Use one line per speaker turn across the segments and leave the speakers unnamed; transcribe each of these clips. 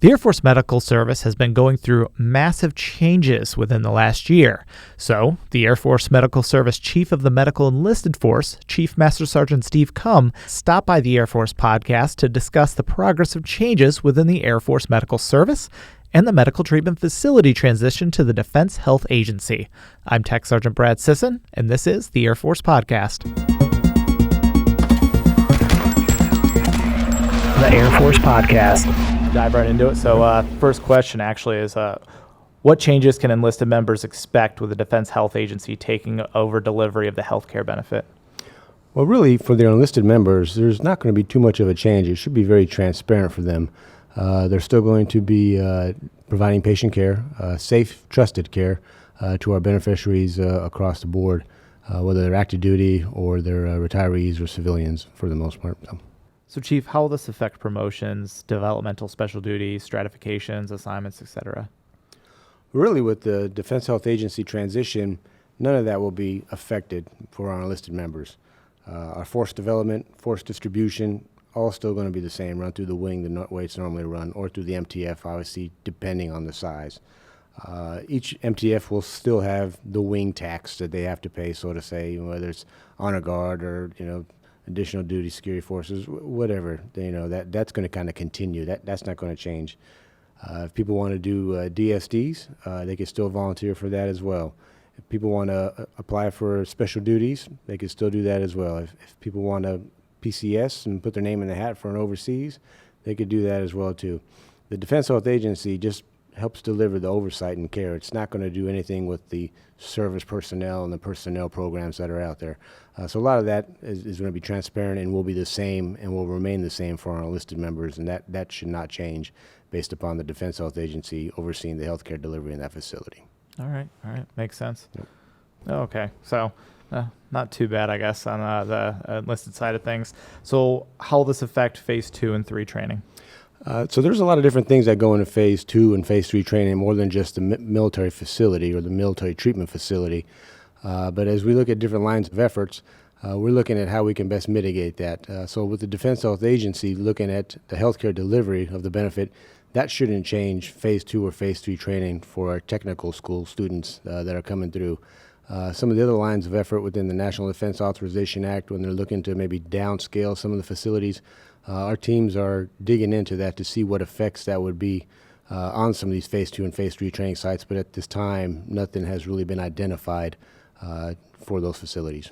The Air Force Medical Service has been going through massive changes within the last year. So, the Air Force Medical Service Chief of the Medical Enlisted Force, Chief Master Sergeant Steve Cumm, stopped by the Air Force podcast to discuss the progress of changes within the Air Force Medical Service and the medical treatment facility transition to the Defense Health Agency. I'm Tech Sergeant Brad Sisson, and this is the Air Force Podcast.
The Air Force Podcast.
Dive right into it. So first question actually is, what changes can enlisted members expect with the Defense Health Agency taking over delivery of the healthcare benefit?
Well, really, for their enlisted members, there's not going to be too much of a change. It should be very transparent for them. They're still going to be providing patient care, safe, trusted care to our beneficiaries across the board, whether they're active duty or they're retirees or civilians for the most part.
So, Chief, how will this affect promotions, developmental special duties, stratifications, assignments, etc.?
Really, with the Defense Health Agency transition, none of that will be affected for our enlisted members. Our force development, force distribution, all still going to be the same, run through the wing the way it's normally run, or through the MTF, obviously, depending on the size. Each MTF will still have the wing tax that they have to pay, so to say, whether it's honor guard or, additional duty security forces, whatever, that's going to kind of continue. That's not going to change. If people want to do DSDs, they can still volunteer for that as well. If people want to apply for special duties, they can still do that as well. If people want to PCS and put their name in the hat for an overseas, they could do that as well too. The Defense Health Agency just helps deliver the oversight and care. It's not going to do anything with the service personnel and the personnel programs that are out there. So a lot of that is going to be transparent and will be the same and will remain the same for our enlisted members, and that should not change based upon the Defense Health Agency overseeing the healthcare delivery in that facility.
All right. Makes sense.
Yep.
Okay. So not too bad, I guess, on the enlisted side of things. So how will this affect Phase 2 and 3 training?
So there's a lot of different things that go into Phase 2 and Phase 3 training, more than just the military facility or the military treatment facility. But as we look at different lines of efforts, we're looking at how we can best mitigate that. So with the Defense Health Agency looking at the healthcare delivery of the benefit, that shouldn't change Phase 2 or Phase 3 training for our technical school students that are coming through. Some of the other lines of effort within the National Defense Authorization Act, when they're looking to maybe downscale some of the facilities, our teams are digging into that to see what effects that would be on some of these Phase 2 and Phase 3 training sites, but at this time, nothing has really been identified for those facilities.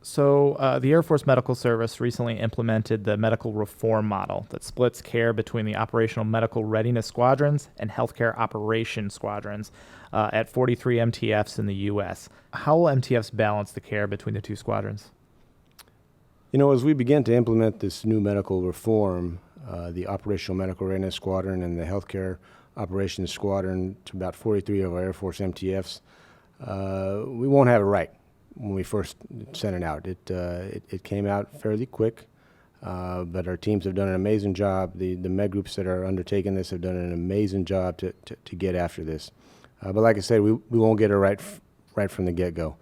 So the Air Force Medical Service recently implemented the medical reform model that splits care between the operational medical readiness squadrons and healthcare operation squadrons at 43 MTFs in the U.S. How will MTFs balance the care between the two squadrons?
As we begin to implement this new medical reform, the Operational Medical Readiness Squadron and the Healthcare Operations Squadron, to about 43 of our Air Force MTFs, we won't have it right when we first sent it out. It came out fairly quick, but our teams have done an amazing job. The med groups that are undertaking this have done an amazing job to get after this. But like I said, we won't get it right from the get-go.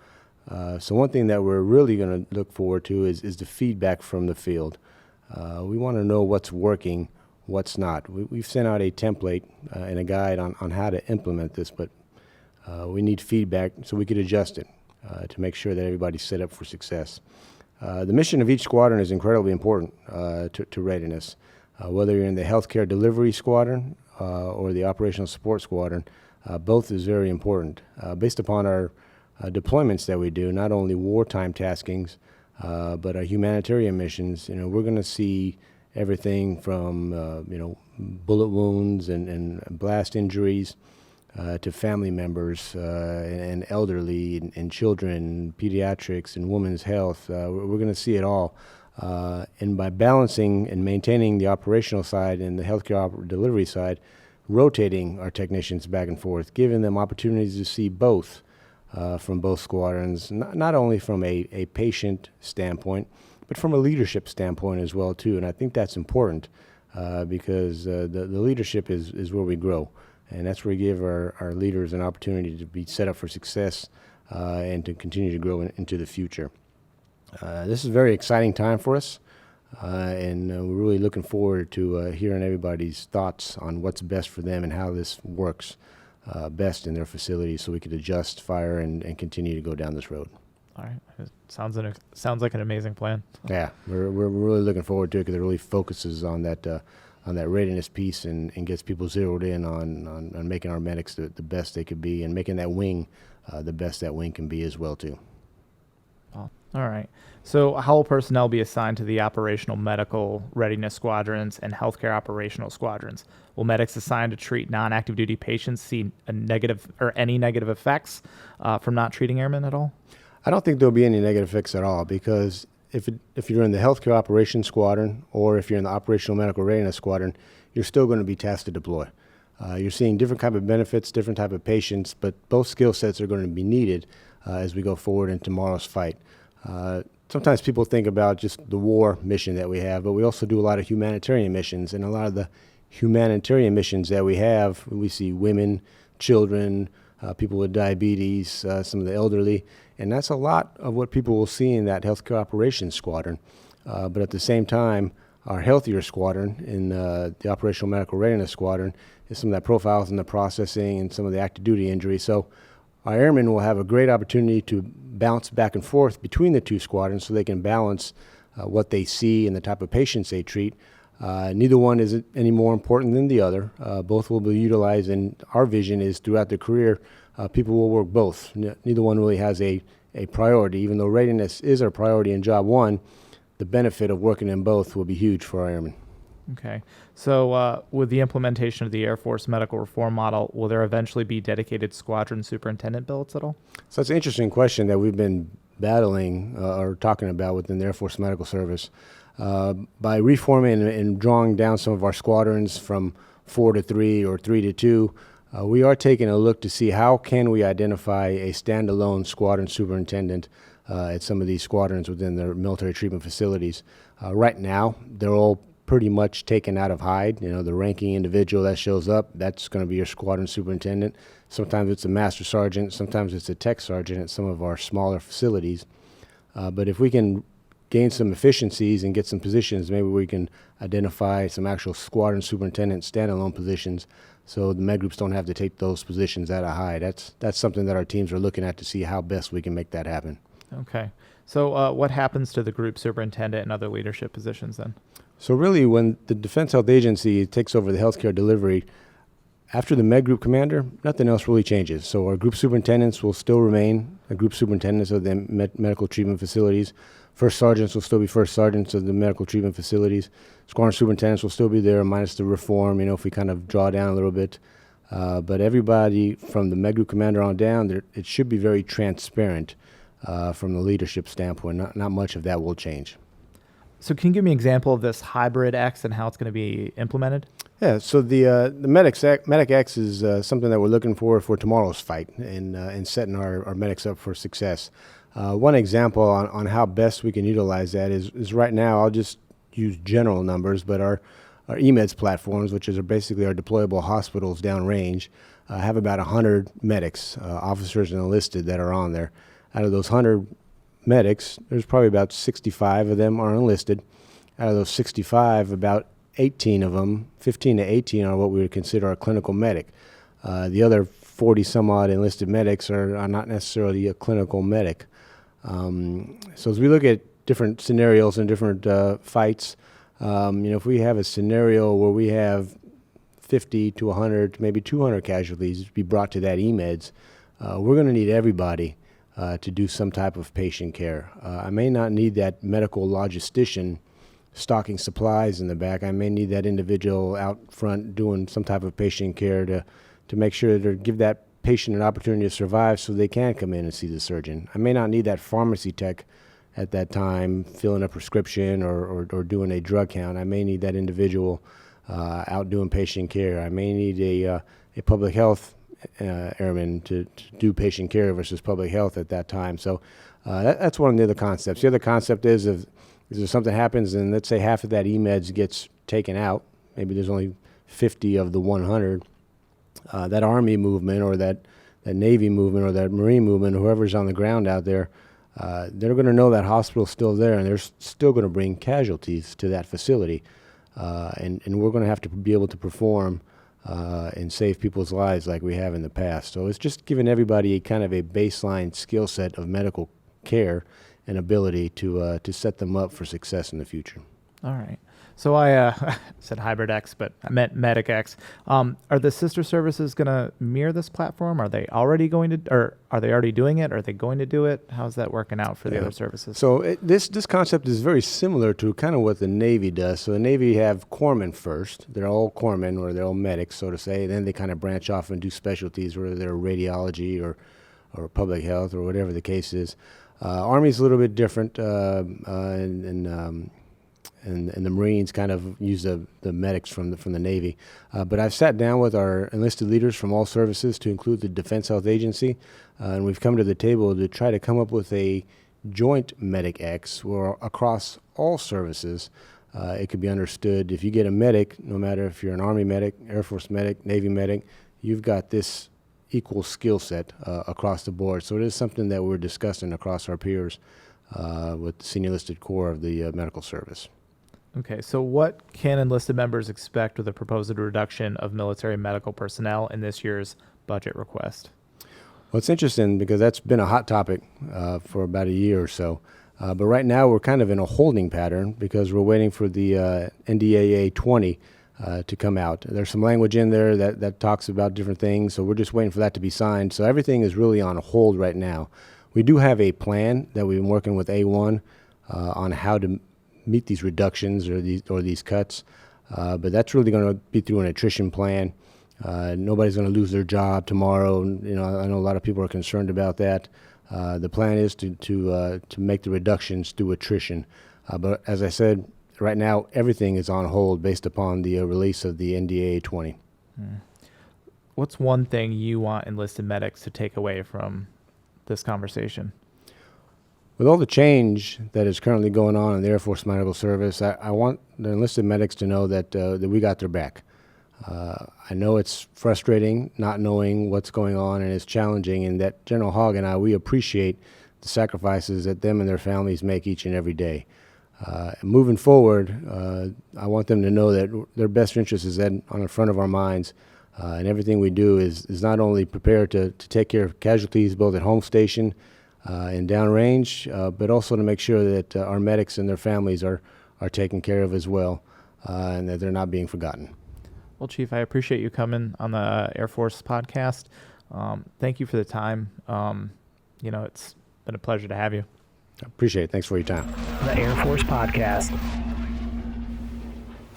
So one thing that we're really going to look forward to is the feedback from the field. We want to know what's working, what's not. We've sent out a template and a guide on how to implement this, but we need feedback so we could adjust it to make sure that everybody's set up for success. The mission of each squadron is incredibly important to readiness. Whether you're in the healthcare delivery squadron or the operational support squadron, both is very important. Based upon our deployments that we do, not only wartime taskings, but our humanitarian missions, we're going to see everything from, bullet wounds and blast injuries to family members and elderly and children, pediatrics and women's health. We're going to see it all. And by balancing and maintaining the operational side and the healthcare delivery side, rotating our technicians back and forth, giving them opportunities to see both from both squadrons, not only from a patient standpoint, but from a leadership standpoint as well too. And I think that's important because the leadership is where we grow, and that's where we give our leaders an opportunity to be set up for success and to continue to grow into the future. This is a very exciting time for us. and we're really looking forward to hearing everybody's thoughts on what's best for them and how this works best in their facilities, so we could adjust, fire, and continue to go down this road.
All right. It sounds like an amazing plan.
Yeah, we're really looking forward to it because it really focuses on that readiness piece and gets people zeroed in on making our medics the best they could be, and making that wing the best that wing can be as well too.
All right. So how will personnel be assigned to the operational medical readiness squadrons and healthcare operational squadrons? Will medics assigned to treat non-active duty patients see a negative or any negative effects from not treating airmen at all?
I don't think there'll be any negative effects at all, because if you're in the healthcare operations squadron, or if you're in the operational medical readiness squadron, you're still going to be tasked to deploy. You're seeing different type of benefits, different type of patients, but both skill sets are going to be needed as we go forward in tomorrow's fight. Sometimes people think about just the war mission that we have, but we also do a lot of humanitarian missions, and a lot of the humanitarian missions that we have, we see women, children, people with diabetes, some of the elderly, and that's a lot of what people will see in that healthcare operations squadron. But at the same time, our healthier squadron in the operational medical readiness squadron is some of that profiles and the processing and some of the active duty injury. So our airmen will have a great opportunity to bounce back and forth between the two squadrons, so they can balance what they see and the type of patients they treat. Neither one is any more important than the other. Both will be utilized, and our vision is throughout their career, people will work both. Neither one really has a priority. Even though readiness is our priority in job one, the benefit of working in both will be huge for our airmen.
Okay. So with the implementation of the Air Force medical reform model, will there eventually be dedicated squadron superintendent billets at all?
So that's an interesting question that we've been battling or talking about within the Air Force Medical Service. By reforming and drawing down some of our squadrons from 4 to 3 or 3 to 2, we are taking a look to see how can we identify a standalone squadron superintendent at some of these squadrons within their military treatment facilities. Right now, they're all pretty much taken out of hide. You know, the ranking individual that shows up, that's going to be your squadron superintendent. Sometimes it's a master sergeant, sometimes it's a tech sergeant at some of our smaller facilities. But if we can gain some efficiencies and get some positions, maybe we can identify some actual squadron superintendent standalone positions, so the med groups don't have to take those positions out of hide. That's something that our teams are looking at to see how best we can make that happen.
Okay. So what happens to the group superintendent and other leadership positions then?
So really, when the Defense Health Agency takes over the healthcare delivery, after the med group commander, nothing else really changes. So our group superintendents will still remain the group superintendents of the medical treatment facilities. First sergeants will still be first sergeants of the medical treatment facilities. Squadron superintendents will still be there, minus the reform, if we kind of draw down a little bit. But everybody from the med group commander on down, it should be very transparent from the leadership standpoint. Not much of that will change.
So can you give me an example of this hybrid X and how it's going to be implemented?
Yeah, so the Medic X is something that we're looking for tomorrow's fight and setting our medics up for success. One example on how best we can utilize that is right now, I'll just use general numbers, but our EMEDS platforms, which are basically our deployable hospitals downrange, have about 100 medics, officers and enlisted, that are on there. Out of those 100 medics, there's probably about 65 of them are enlisted. Out of those 65, about 18 of them, 15 to 18, are what we would consider a clinical medic. The other 40 some odd enlisted medics are not necessarily a clinical medic. So as we look at different scenarios and different fights, if we have a scenario where we have 50 to 100, maybe 200 casualties be brought to that EMEDS, we're going to need everybody to do some type of patient care. I may not need that medical logistician stocking supplies in the back. I may need that individual out front doing some type of patient care to make sure to give that patient an opportunity to survive so they can come in and see the surgeon. I may not need that pharmacy tech at that time filling a prescription or doing a drug count. I may need that individual out doing patient care. I may need a public health airman to do patient care versus public health at that time. So that's one of the other concepts. The other concept is if something happens and let's say half of that EMEDS gets taken out, maybe there's only 50 of the 100, that Army movement or that Navy movement or that Marine movement, whoever's on the ground out there, they're going to know that hospital's still there, and they're still going to bring casualties to that facility. And we're going to have to be able to perform and save people's lives like we have in the past. So it's just giving everybody kind of a baseline skill set of medical care and ability to set them up for success in the future.
All right. So I said Hybrid X, but I meant Medic X. Are the sister services going to mirror this platform? Are they already going to, or are they already doing it? Are they going to do it? How's that working out for the other services?
So this concept is very similar to kind of what the Navy does. So the Navy have corpsmen first. They're all corpsmen, or they're all medics, so to say. Then they kind of branch off and do specialties, whether they're radiology or public health or whatever the case is. Army's a little bit different, and the Marines kind of use the medics from the Navy. But I've sat down with our enlisted leaders from all services, to include the Defense Health Agency, and we've come to the table to try to come up with a joint Medic X where across all services it could be understood, if you get a medic, no matter if you're an Army medic, Air Force medic, Navy medic, you've got this equal skill set across the board. So it is something that we're discussing across our peers with the senior enlisted corps of the medical service.
Okay, so what can enlisted members expect with the proposed reduction of military medical personnel in this year's budget request?
Well, it's interesting because that's been a hot topic for about a year or so. But right now we're kind of in a holding pattern because we're waiting for the NDAA 20 to come out. There's some language in there that talks about different things, so we're just waiting for that to be signed. So everything is really on hold right now. We do have a plan that we've been working with A1 on how to meet these reductions or these cuts, but that's really going to be through an attrition plan. Nobody's going to lose their job tomorrow. You know, I know a lot of people are concerned about that. The plan is to make the reductions through attrition. But as I said, right now everything is on hold based upon the release of the NDAA 20.
What's one thing you want enlisted medics to take away from this conversation?
With all the change that is currently going on in the Air Force Medical Service, I want the enlisted medics to know that we got their back. I know it's frustrating not knowing what's going on, and it's challenging, and that General Hogg and I, we appreciate the sacrifices that them and their families make each and every day. Moving forward, I want them to know that their best interest is on the front of our minds, and everything we do is not only prepared to take care of casualties both at home station and downrange, but also to make sure that our medics and their families are taken care of as well, and that they're not being forgotten.
Well, Chief, I appreciate you coming on the Air Force podcast. Thank you for the time. It's been a pleasure to have you.
I appreciate it. Thanks for your time.
The Air Force Podcast.